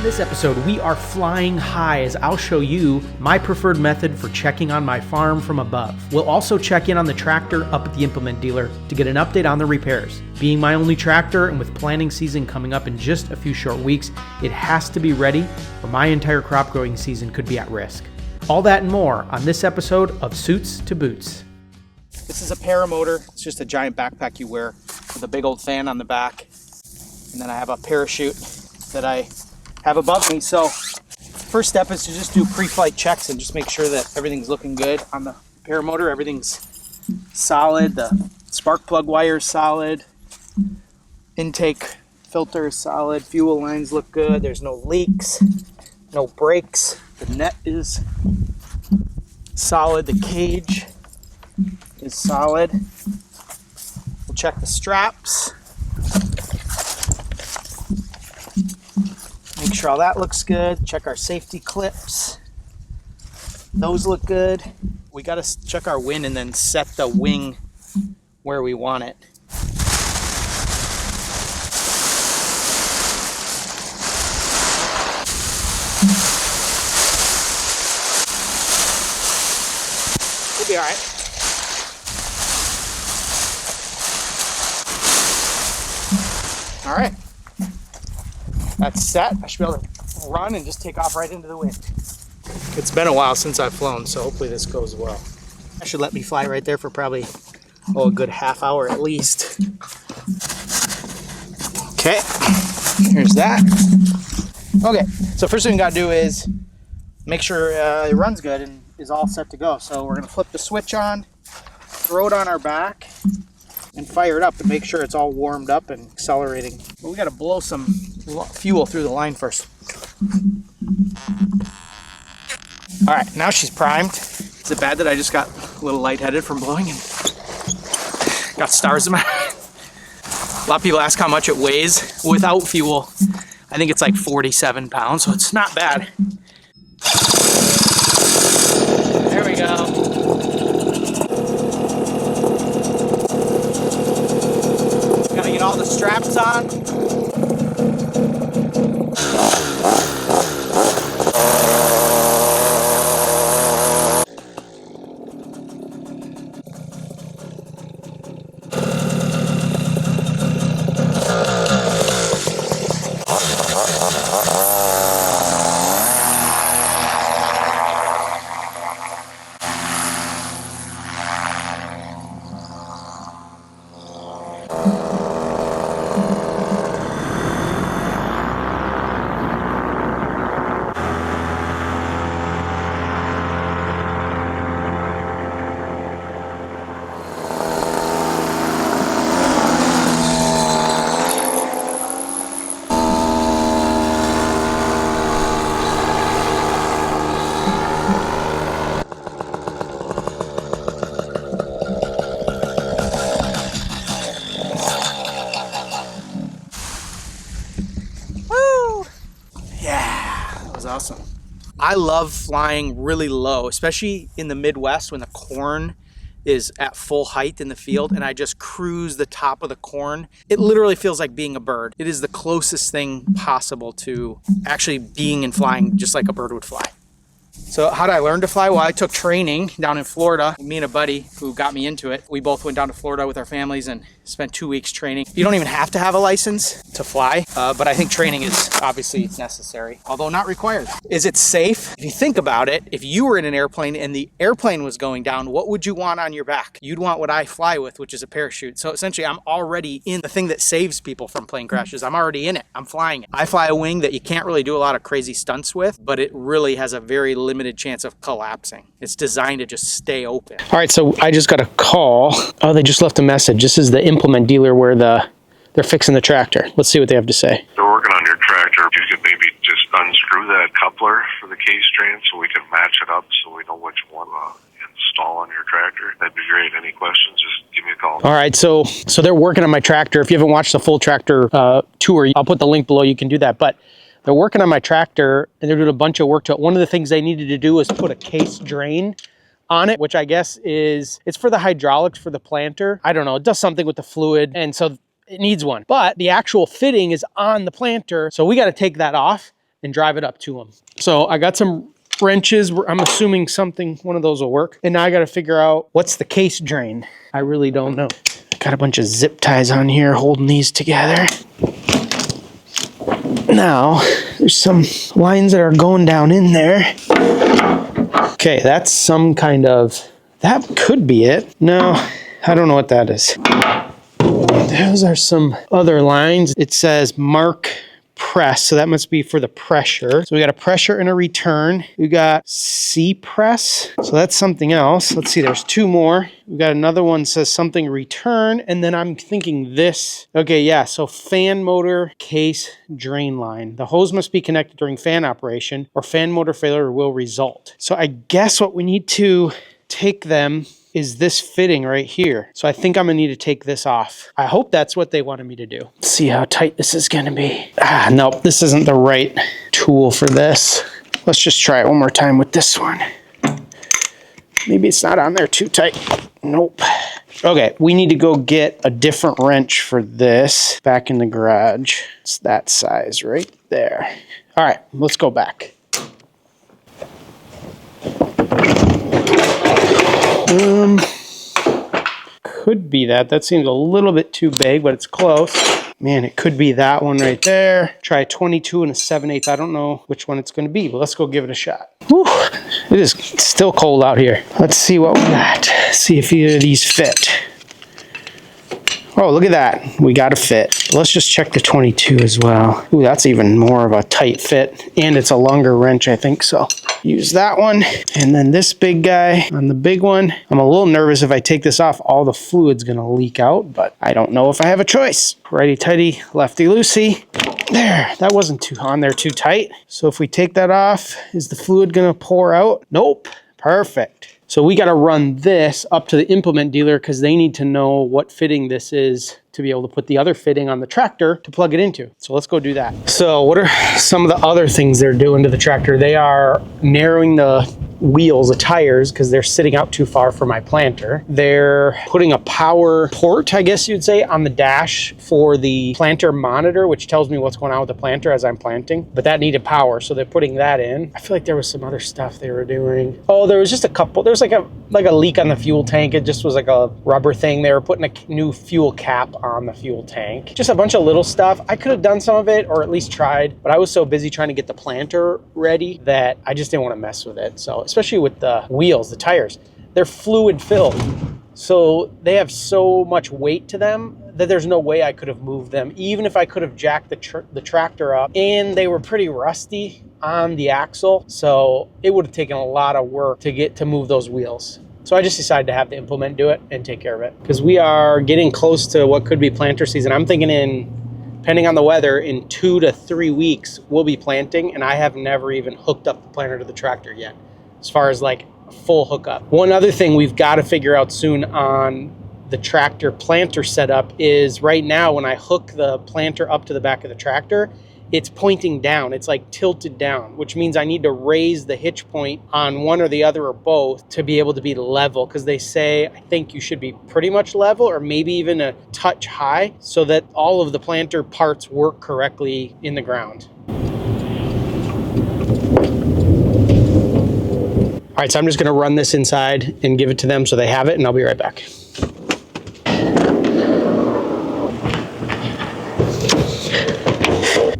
this episode, we are flying high as I'll show you my preferred method for checking on my farm from above. We'll also check in on the tractor up at the implement dealer to get an update on the repairs. Being my only tractor and with planting season coming up in just a few short weeks, it has to be ready or my entire crop growing season could be at risk. All that and more on this episode of Suits to Boots. This is a paramotor. It's just a giant backpack you wear with a big old fan on the back. And then I have a parachute that I have above me. So first step is to just do pre-flight checks and just make sure that everything's looking good on the paramotor. Everything's solid. The spark plug wire is solid. Intake filter is solid. Fuel lines look good. There's no leaks, no breaks. The net is solid. The cage is solid. We'll check the straps. Make sure all that looks good. Check our safety clips. Those look good. We got to check our wind and then set the wing where we want it. We'll be all right. All right. That's set. I should be able to run and just take off right into the wind. It's been a while since I've flown, so hopefully this goes well. That should let me fly right there for probably, a good half hour at least. Okay, here's that. Okay, so first thing we gotta do is make sure it runs good and is all set to go. So we're gonna flip the switch on, throw it on our back, and fire it up and make sure it's all warmed up and accelerating. But we gotta blow some fuel through the line first. All right, now she's primed. Is it bad that I just got a little lightheaded from blowing and got stars in my eye? A lot of people ask how much it weighs without fuel. I think it's like 47 pounds, so it's not bad. There we go. Gotta get all the straps on. Awesome. I love flying really low, especially in the Midwest when the corn is at full height in the field and I just cruise the top of the corn. It literally feels like being a bird. It is the closest thing possible to actually being and flying just like a bird would fly. So how did I learn to fly? Well, I took training down in Florida. Me and a buddy who got me into it, we both went down to Florida with our families and spent 2 weeks training. You don't even have to have a license to fly, but I think training is obviously necessary, although not required. Is it safe? If you think about it, if you were in an airplane and the airplane was going down, what would you want on your back? You'd want what I fly with, which is a parachute. So essentially, I'm already in the thing that saves people from plane crashes. I'm already in it. I'm flying it. I fly a wing that you can't really do a lot of crazy stunts with, but it really has a very limited chance of collapsing. It's designed to just stay open. All right, so I just got a call. Oh, they just left a message. This is the implement dealer where they're fixing the tractor. Let's see what they have to say. They're working on your tractor. You could maybe just unscrew that coupler for the case strand so we can match it up so we know which one install on your tractor. That'd be great. Any questions, just give me a call. All right, so they're working on my tractor. If you haven't watched the full tractor tour, I'll put the link below. You can do that. But they're working on my tractor and they're doing a bunch of work to it. One of the things they needed to do was put a case drain on it, which I guess it's for the hydraulics for the planter. I don't know, it does something with the fluid, and so it needs one. But the actual fitting is on the planter, so we got to take that off and drive it up to them. So I got some wrenches. I'm assuming one of those will work. And now I got to figure out what's the case drain. I really don't know. Got a bunch of zip ties on here holding these together. Now, there's some lines that are going down in there. Okay, that's some kind of, that could be it. No, I don't know what that is. Those are some other lines. It says mark press, so that must be for the pressure. So we got a pressure and a return. We got C press, so that's something else. Let's see, there's two more. We got another one says something return, and then I'm thinking this. Okay, yeah, so fan motor case drain line. The hose must be connected during fan operation or fan motor failure will result. So I guess what we need to take them is this fitting right here. So I think I'm gonna need to take this off. I hope that's what they wanted me to do. Let's see how tight this is gonna be. Nope, this isn't the right tool for this. Let's just try it one more time with this one. Maybe it's not on there too tight. Nope. Okay, we need to go get a different wrench for this back in the garage. It's that size right there. All right, let's go back. Could be that. That seems a little bit too big, but it's close. Man, it could be that one right there. Try a 22 and a 7/8. I don't know which one it's going to be, but let's go give it a shot. Whew, it is still cold out here. Let's see what we got. See if either of these fit. Oh, look at that. We got a fit. Let's just check the 22 as well. Ooh, that's even more of a tight fit. And it's a longer wrench, I think, so use that one. And then this big guy on the big one. I'm a little nervous if I take this off, all the fluid's gonna leak out, but I don't know if I have a choice. Righty tighty, lefty loosey. There, that wasn't too on there too tight. So if we take that off, is the fluid gonna pour out? Nope, perfect. So we got to run this up to the implement dealer because they need to know what fitting this is to be able to put the other fitting on the tractor to plug it into. So let's go do that. So what are some of the other things they're doing to the tractor? They are narrowing the wheels, the tires, because they're sitting out too far for my planter. They're putting a power port, I guess you'd say, on the dash for the planter monitor, which tells me what's going on with the planter as I'm planting. But that needed power, so they're putting that in. I feel like there was some other stuff they were doing. Oh, there was just a couple. There was like a leak on the fuel tank. It just was like a rubber thing. They were putting a new fuel cap on the fuel tank. Just a bunch of little stuff. I could have done some of it or at least tried, but I was so busy trying to get the planter ready that I just didn't want to mess with it. So especially with the wheels, the tires, they're fluid filled. So they have so much weight to them that there's no way I could have moved them, even if I could have jacked the tractor up. And they were pretty rusty on the axle. So it would have taken a lot of work to move those wheels. So I just decided to have the implement do it and take care of it. Because we are getting close to what could be planter season. I'm thinking depending on the weather, in 2 to 3 weeks, we'll be planting. And I have never even hooked up the planter to the tractor yet, as far as like a full hookup. One other thing we've got to figure out soon on the tractor planter setup is right now when I hook the planter up to the back of the tractor, it's pointing down. It's like tilted down, which means I need to raise the hitch point on one or the other or both to be able to be level. Because they say, I think you should be pretty much level or maybe even a touch high so that all of the planter parts work correctly in the ground. All right, so I'm just gonna run this inside and give it to them so they have it, and I'll be right back.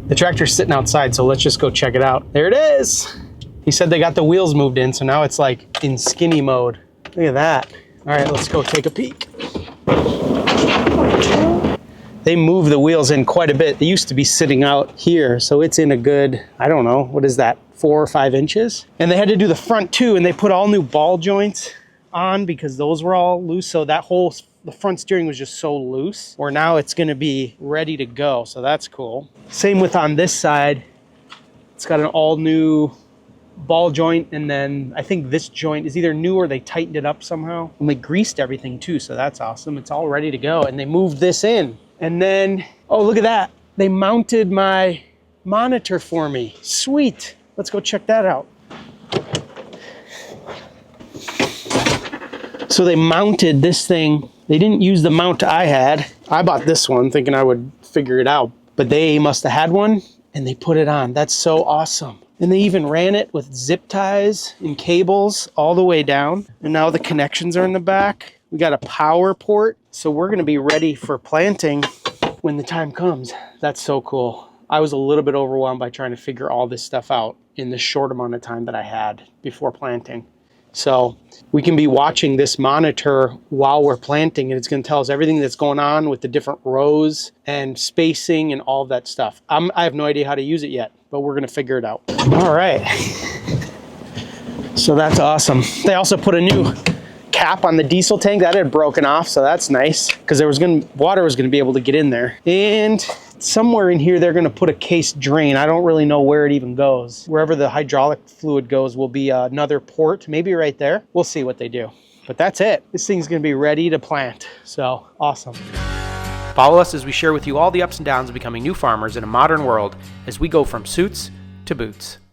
The tractor's sitting outside, so let's just go check it out. There it is. He said they got the wheels moved in, so now it's like in skinny mode. Look at that. All right, let's go take a peek. They moved the wheels in quite a bit. They used to be sitting out here, so it's in a good, I don't know, what is that, 4 or 5 inches? And they had to do the front too, and they put all new ball joints on because those were all loose, so the front steering was just so loose, where now it's gonna be ready to go, so that's cool. Same with on this side. It's got an all new ball joint, and then I think this joint is either new or they tightened it up somehow. And they greased everything too, so that's awesome. It's all ready to go, and they moved this in. And then, oh, look at that. They mounted my monitor for me. Sweet. Let's go check that out. So they mounted this thing. They didn't use the mount I had. I bought this one thinking I would figure it out, but they must have had one and they put it on. That's so awesome. And they even ran it with zip ties and cables all the way down. And now the connections are in the back. We got a power port. So we're gonna be ready for planting when the time comes. That's so cool. I was a little bit overwhelmed by trying to figure all this stuff out in the short amount of time that I had before planting. So we can be watching this monitor while we're planting, and it's going to tell us everything that's going on with the different rows and spacing and all of that stuff. I have no idea how to use it yet, but we're going to figure it out. All right. So that's awesome. They also put a new cap on the diesel tank that had broken off, so that's nice because water was going to be able to get in there. And somewhere in here, they're going to put a case drain. I don't really know where it even goes. Wherever the hydraulic fluid goes will be another port, maybe right there. We'll see what they do. But that's it. This thing's going to be ready to plant. So awesome. Follow us as we share with you all the ups and downs of becoming new farmers in a modern world as we go from suits to boots.